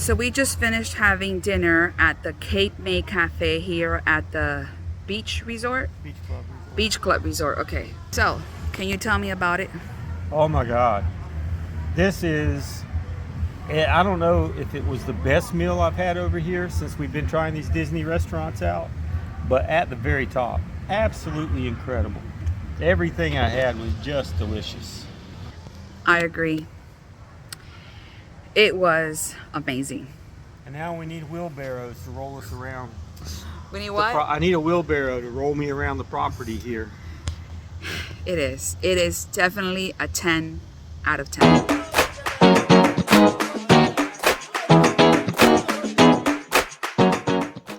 So we just finished having dinner at the Cape May Cafe here at the beach resort. Beach Club Resort. Beach Club Resort, okay. So, can you tell me about it? Oh my God. This is, I don't know if it was the best meal I've had over here since we've been trying these Disney restaurants out, but at the very top, absolutely incredible. Everything I had was just delicious. I agree. It was amazing. And now we need wheelbarrows to roll us around. We need what? I need a wheelbarrow to roll me around the property here. It is. It is definitely a 10 out of 10.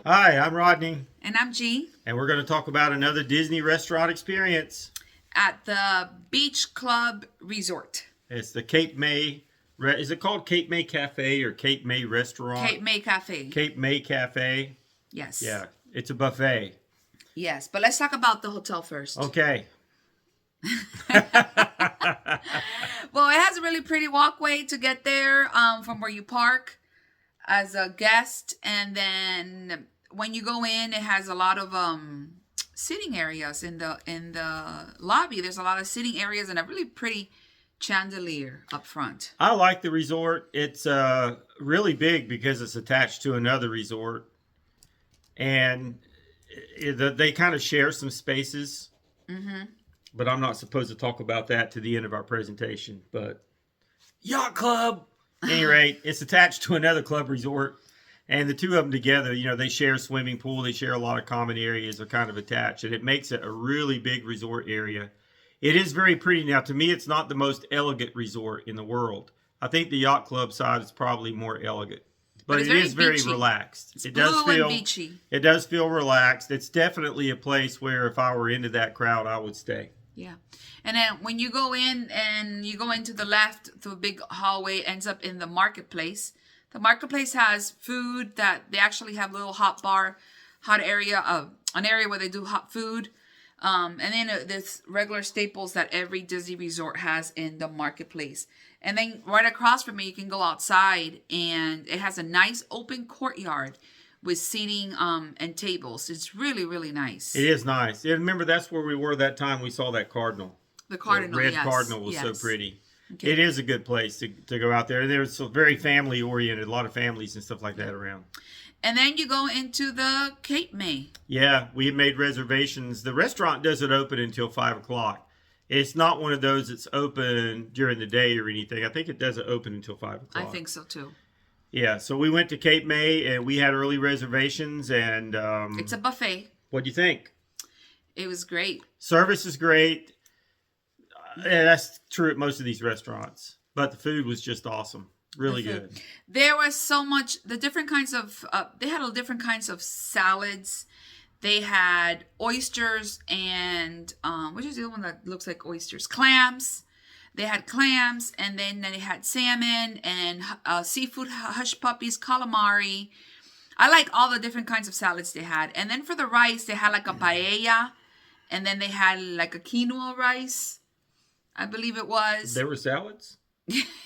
Hi, I'm Rodney, And I'm G and we're going to talk about another Disney restaurant experience. at the Beach Club Resort. It's the Cape May. Is it called Cape May Cafe or Cape May Restaurant? Cape May Cafe. Cape May Cafe. Yes. Yeah, it's a buffet. Yes, but let's talk about the hotel first. Okay. Well, it has a really pretty walkway to get there from where you park as a guest, and then when you go in, it has a lot of sitting areas in the lobby. There's a lot of sitting areas and a really pretty chandelier up front. I like the resort. It's really big because it's attached to another resort, and they kind of share some spaces. Mm-hmm. But I'm not supposed to talk about that to the end of our presentation. But Yacht Club, at any rate, it's attached to another club resort, and the two of them together, they share a swimming pool. They share a lot of common areas. They're kind of attached, and it makes it a really big resort area. It is very pretty. Now, to me, it's not the most elegant resort in the world. I think the Yacht Club side is probably more elegant. But it is very beachy. relaxed. It's It does blue feel and beachy. It does feel relaxed. It's definitely a place where if I were into that crowd, I would stay. Yeah. And then when you go in and you go into the left, the big hallway ends up in the marketplace. The marketplace has food that they actually have little hot area, an area where they do hot food. And then there's regular staples that every Disney resort has in the marketplace. And then right across from me, you can go outside, and it has a nice open courtyard with seating and tables. It's really, really nice. It is nice. And remember, that's where we were that time we saw that cardinal. The cardinal, The red yes. cardinal was yes. so pretty. Okay. It is a good place to go out there. There's very family oriented, a lot of families and stuff like that around. And then you go into the Cape May. Yeah, we had made reservations. The restaurant doesn't open until 5 o'clock. It's not one of those that's open during the day or anything. I think it doesn't open until 5 o'clock. I think so too. Yeah, so we went to Cape May and we had early reservations. And It's a buffet. what'd you think? It was great. Service is great. Yeah, that's true at most of these restaurants. But the food was just awesome. Really good. There was so much, they had different kinds of salads. They had oysters and, which is the other one that looks like oysters? Clams. They had clams, and then they had salmon and seafood hush puppies, calamari. I like all the different kinds of salads they had. And then for the rice, they had like a paella, and then they had like a quinoa rice, I believe it was. There were salads?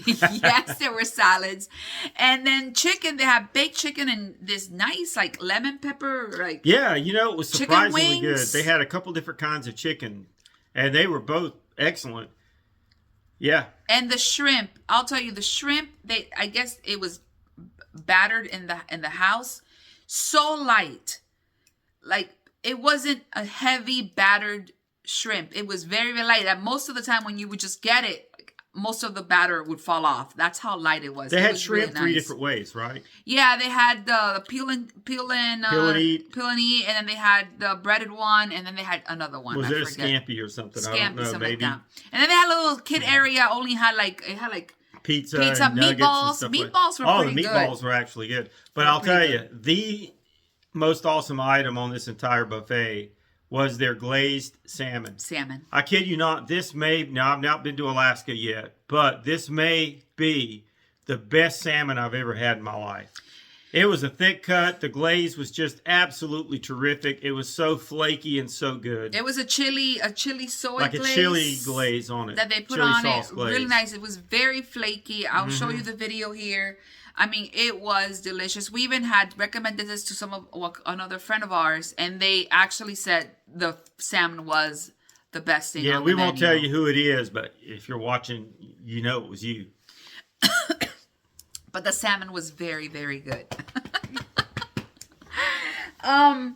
Yes, there were salads. And then chicken, they have baked chicken and this nice like lemon pepper Yeah, it was chicken surprisingly good. wings. They had a couple different kinds of chicken, and they were both excellent. Yeah. And the shrimp, I'll tell you, the shrimp, I guess it was battered in the house. So light. Like it wasn't a heavy battered shrimp. It was very, very light. And most of the time when you would just get it, most of the batter would fall off. That's how light it was. They It had was shrimp really three nice. different ways, right? Yeah, they had the peel and eat, and then they had the breaded one, and then they had another one. Was I it a forget. scampi or something? I Scampi, don't know, something maybe. like that. And then they had a little kid area. Only had like Pizza, pizza, and nuggets meatballs. and stuff Meatballs were Oh, pretty the good. meatballs were actually good. But They're I'll tell pretty you, the most awesome item on this entire buffet was their glazed salmon. Salmon. I kid you not, now I've not been to Alaska yet, but this may be the best salmon I've ever had in my life. It was a thick cut. The glaze was just absolutely terrific. It was so flaky and so good. It was a chili soy like glaze. a chili glaze on it. That they put chili on sauce it. glaze. Really nice. It was very flaky. I'll show you the video here. I mean, it was delicious. We even had recommended this to another friend of ours, and they actually said the salmon was the best thing. Yeah, on we the won't menu. tell you who it is, but if you're watching, you know it was you. But the salmon was very, very good.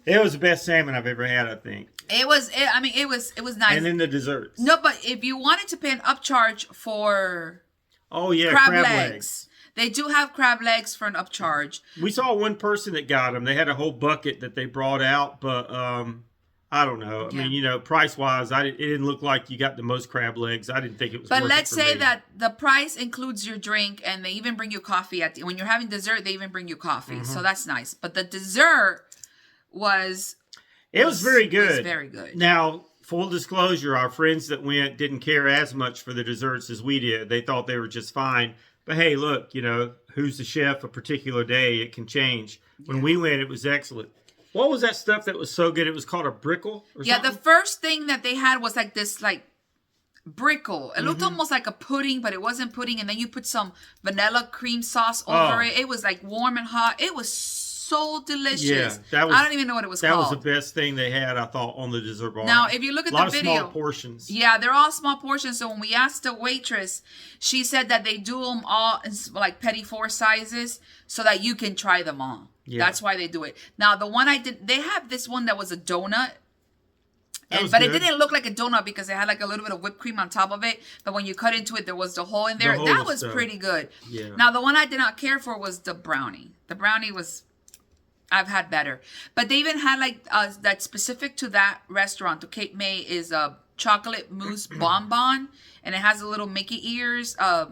It was the best salmon I've ever had, I think. It was nice. And then the desserts. No, but if you wanted to pay an upcharge for Oh yeah, crab, crab legs, legs. they do have crab legs for an upcharge. We saw one person that got them. They had a whole bucket that they brought out, but I don't know. I mean, price wise, it didn't look like you got the most crab legs. I didn't think it was. But worth let's it for say me. that the price includes your drink, and they even bring you coffee when you're having dessert. They even bring you coffee, Mm-hmm. so that's nice. But the dessert was very good. Was very good. Now, full disclosure, our friends that went didn't care as much for the desserts as we did. They thought they were just fine. But hey, look, who's the chef a particular day? It can change. When we went, it was excellent. What was that stuff that was so good? It was called a brickle or Yeah, something? the first thing that they had was like this brickle. It Mm-hmm. looked almost like a pudding, but it wasn't pudding. And then you put some vanilla cream sauce over it. It was like warm and hot. It was so delicious. Yeah, that was- I don't even know what it was That called. was the best thing they had, I thought, on the dessert bar. Now, if you look at a lot the of video, small portions. yeah, they're all small portions. So when we asked the waitress, she said that they do them all in like petit four sizes so that you can try them all. Yeah. That's why they do it. Now, the one I did, they have this one that was a donut. Was But it good. didn't look like a donut because it had like a little bit of whipped cream on top of it. But when you cut into it, there was the hole in there. hole That was was stuff. pretty good. Yeah. Now, the one I did not care for was the brownie. The brownie was, I've had better. But they even had like that specific to that restaurant, to Cape May, is a chocolate mousse bonbon. And it has the little Mickey ears, the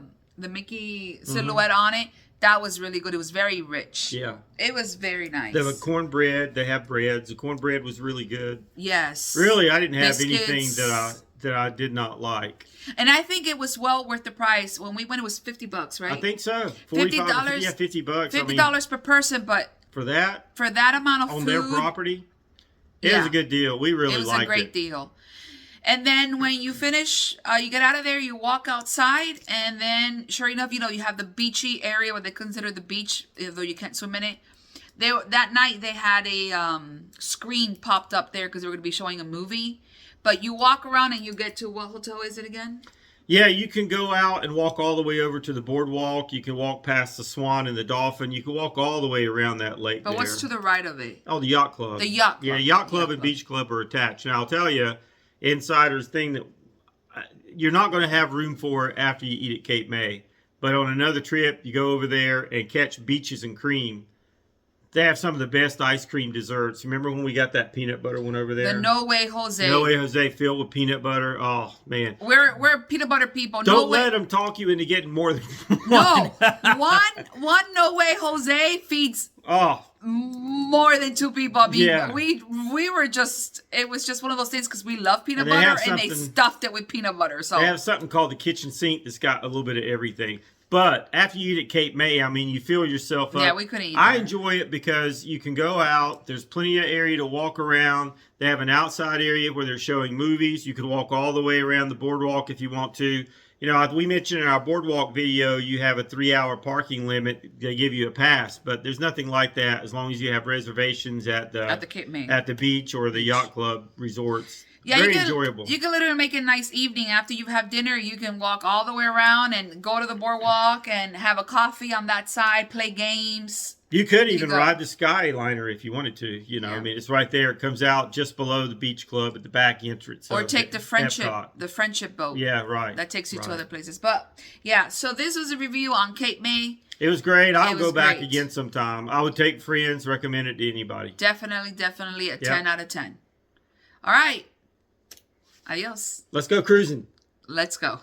Mickey silhouette on it. That was really good. It was very rich. Yeah. It was very nice. They have cornbread. They have breads. The cornbread was really good. Yes. Really, I didn't have anything Biscuits. that I did not like. And I think it was well worth the price. When we went, it was $50, right? I think so. $50? Yeah, $50. $50 per person, but For that, for that amount of on food, their property, it Yeah. was a good deal. We really it was liked a great deal. And then when you finish, you get out of there, you walk outside, and then sure enough, you have the beachy area, what they consider the beach, though you can't swim in it. That night they had a screen popped up there because they were going to be showing a movie. But you walk around and you get to, what hotel is it again? Yeah, you can go out and walk all the way over to the boardwalk. You can walk past the Swan and the Dolphin. You can walk all the way around that lake But there. what's to the right of it? Oh, the Yacht Club. The Yacht Club. Yeah, Yacht Club Yacht and Club. Beach Club are attached. Now, I'll tell you, insiders thing that you're not going to have room for after you eat at Cape May. But on another trip, you go over there and catch Beaches and Cream. They have some of the best ice cream desserts. Remember when we got that peanut butter one over there? The No Way Jose. No Way Jose filled with peanut butter. Oh, man. We're peanut butter people. Don't no way. let them talk you into getting more than No, one. one No Way Jose feeds Oh, more than two people. I mean, Yeah. we were just, it was just one of those things because we love peanut And they butter have and they something- stuffed it with peanut butter. So they have something called the kitchen sink that's got a little bit of everything. But after you eat at Cape May, I mean, you fill yourself up. Yeah, we couldn't eat I there. enjoy it because you can go out. There's plenty of area to walk around. They have an outside area where they're showing movies. You can walk all the way around the boardwalk if you want to. As we mentioned in our boardwalk video, you have a 3-hour parking limit. They give you a pass, but there's nothing like that as long as you have reservations at the Cape May. at the beach or the yacht club resorts. Yeah, Very you can, enjoyable. You can literally make a nice evening after you have dinner. You can walk all the way around and go to the boardwalk and have a coffee on that side, play games. You could even go. ride the Skyliner if you wanted to. I mean, it's right there. It comes out just below the beach club at the back entrance. Or of take the friendship Epcot. boat. Yeah, right. That takes you to right. other places. But yeah, so this was a review on Cape May. It was great. I'll It go was back great. again sometime. I would take friends, recommend it to anybody. Definitely a 10 out of 10. All right. Adios. Let's go cruising. Let's go.